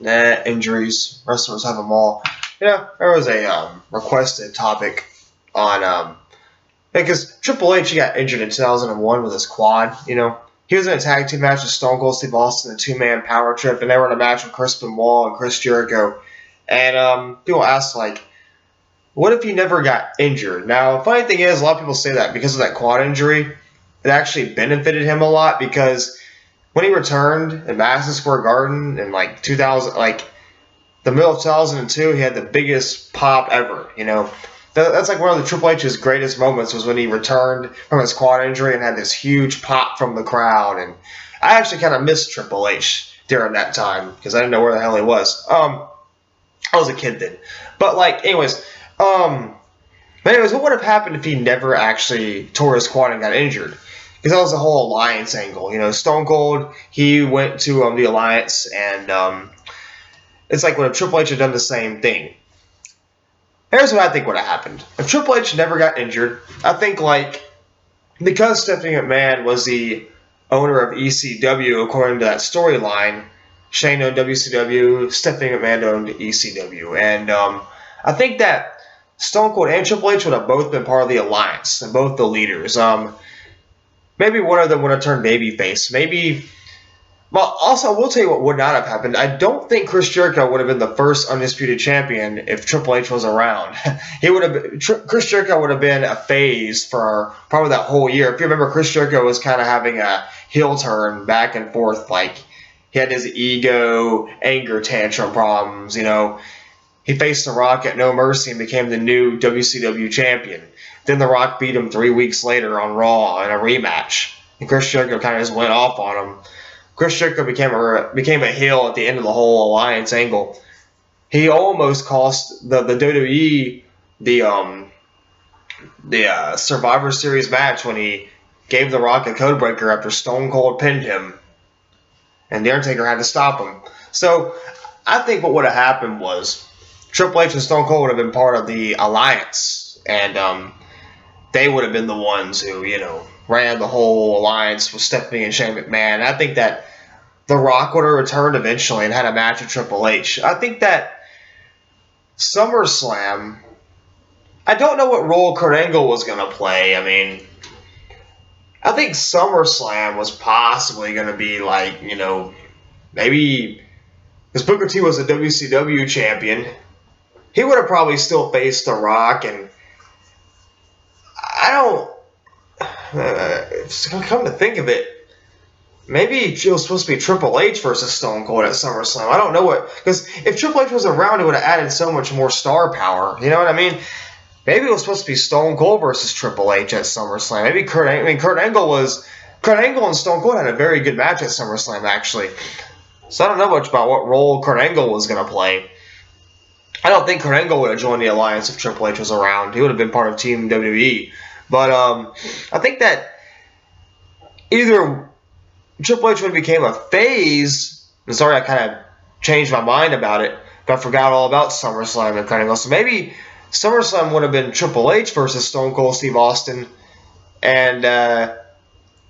Injuries. Wrestlers have them all. There was a requested topic on because Triple H, he got injured in 2001 with his quad. He was in a tag team match with Stone Cold Steve Austin, a two-man power trip, and they were in a match with Chris Benoit and Chris Jericho. And people asked, like, what if he never got injured? Now, the funny thing is, a lot of people say that because of that quad injury, it actually benefited him a lot because when he returned at Madison Square Garden in, like, 2000, like, the middle of 2002, he had the biggest pop ever, That's like one of the Triple H's greatest moments was when he returned from his quad injury and had this huge pop from the crowd. And I actually kind of missed Triple H during that time because I didn't know where the hell he was. I was a kid then. But, what would have happened if he never actually tore his quad and got injured? Because that was the whole alliance angle. Stone Cold, he went to the alliance, and it's like when Triple H had done the same thing. Here's what I think would have happened. If Triple H never got injured, I think, because Stephanie McMahon was the owner of ECW, according to that storyline, Shane owned WCW, Stephanie McMahon owned ECW. And I think that Stone Cold and Triple H would have both been part of the alliance, and both the leaders. Maybe one of them would have turned babyface. Well, also, I will tell you what would not have happened. I don't think Chris Jericho would have been the first undisputed champion if Triple H was around. Chris Jericho would have been a phase for probably that whole year. If you remember, Chris Jericho was kind of having a heel turn back and forth. He had his ego, anger tantrum problems. He faced The Rock at No Mercy and became the new WCW champion. Then The Rock beat him 3 weeks later on Raw in a rematch, and Chris Jericho kind of just went off on him. Chris Jericho became a heel at the end of the whole alliance angle. He almost cost the WWE the Survivor Series match when he gave The Rock a codebreaker after Stone Cold pinned him, and The Undertaker had to stop him. So I think what would have happened was Triple H and Stone Cold would have been part of the alliance, and they would have been the ones who ran the whole alliance with Stephanie and Shane McMahon. I think that The Rock would have returned eventually and had a match with Triple H. I think that SummerSlam, I don't know what role Kurt Angle was going to play. I think SummerSlam was possibly going to be maybe because Booker T was a WCW champion. He would have probably still faced The Rock, and I don't. Come to think of it, maybe it was supposed to be Triple H versus Stone Cold at SummerSlam. I don't know because if Triple H was around, it would have added so much more star power. You know what I mean? Maybe it was supposed to be Stone Cold versus Triple H at SummerSlam. Maybe Kurt Angle and Stone Cold had a very good match at SummerSlam, actually. So I don't know much about what role Kurt Angle was going to play. I don't think Kurt Angle would have joined the alliance if Triple H was around. He would have been part of Team WWE. But I think that either Triple H would have became a phase. I'm sorry, I kind of changed my mind about it, but I forgot all about SummerSlam and Kurt Angle. So maybe SummerSlam would have been Triple H versus Stone Cold Steve Austin, and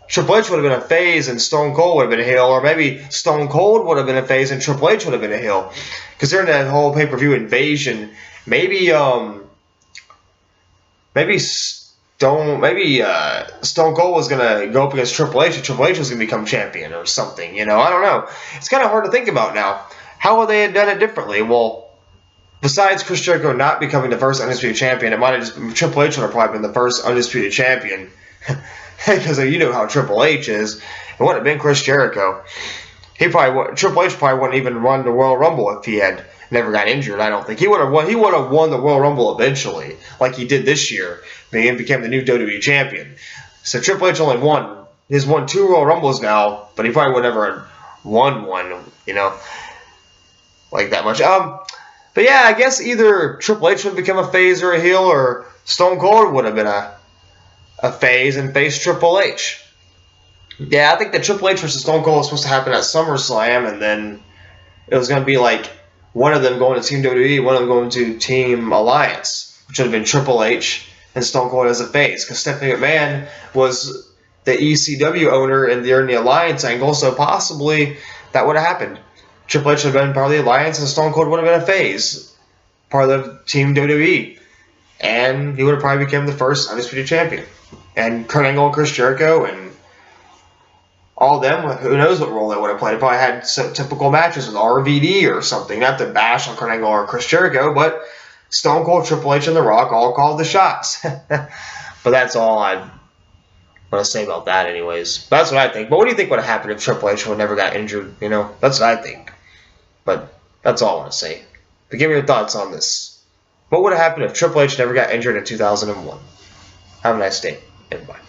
Triple H would have been a phase and Stone Cold would have been a heel, or maybe Stone Cold would have been a phase and Triple H would have been a heel. Because during that whole pay-per-view invasion, maybe Stone Cold was going to go up against Triple H and Triple H was going to become champion or something. I don't know. It's kind of hard to think about now. How would they have done it differently? Well, besides Chris Jericho not becoming the first undisputed champion, it might have just been Triple H would have probably been the first undisputed champion. Because you know how Triple H is. It wouldn't have been Chris Jericho. Triple H probably wouldn't even run the Royal Rumble if he had never got injured. I don't think he would have won. He would have won the Royal Rumble eventually, like he did this year. He became the new WWE champion. So Triple H only won. He's won 2 Royal Rumbles now, but he probably would never have won one. Like that much. But yeah, I guess either Triple H would become a phase or a heel, or Stone Cold would have been a phase and face Triple H. Yeah, I think that Triple H versus Stone Cold was supposed to happen at SummerSlam, and then it was going to be like one of them going to Team WWE, one of them going to Team Alliance, which would have been Triple H and Stone Cold as a face, because Stephanie McMahon was the ECW owner and they're in the Alliance angle, so possibly that would have happened. Triple H would have been part of the Alliance, and Stone Cold would have been a phase, part of the Team WWE. And he would have probably become the first Undisputed Champion. And Kurt Angle and Chris Jericho and all of them, who knows what role they would have played. They probably had some typical matches with RVD or something. Not to bash on Kurt Angle or Chris Jericho, but Stone Cold, Triple H, and The Rock all called the shots. But that's all I want to say about that anyways. But that's what I think. But what do you think would have happened if Triple H would never got injured? You know, that's what I think. But that's all I want to say. But give me your thoughts on this. What would have happened if Triple H never got injured in 2001? Have a nice day, and bye.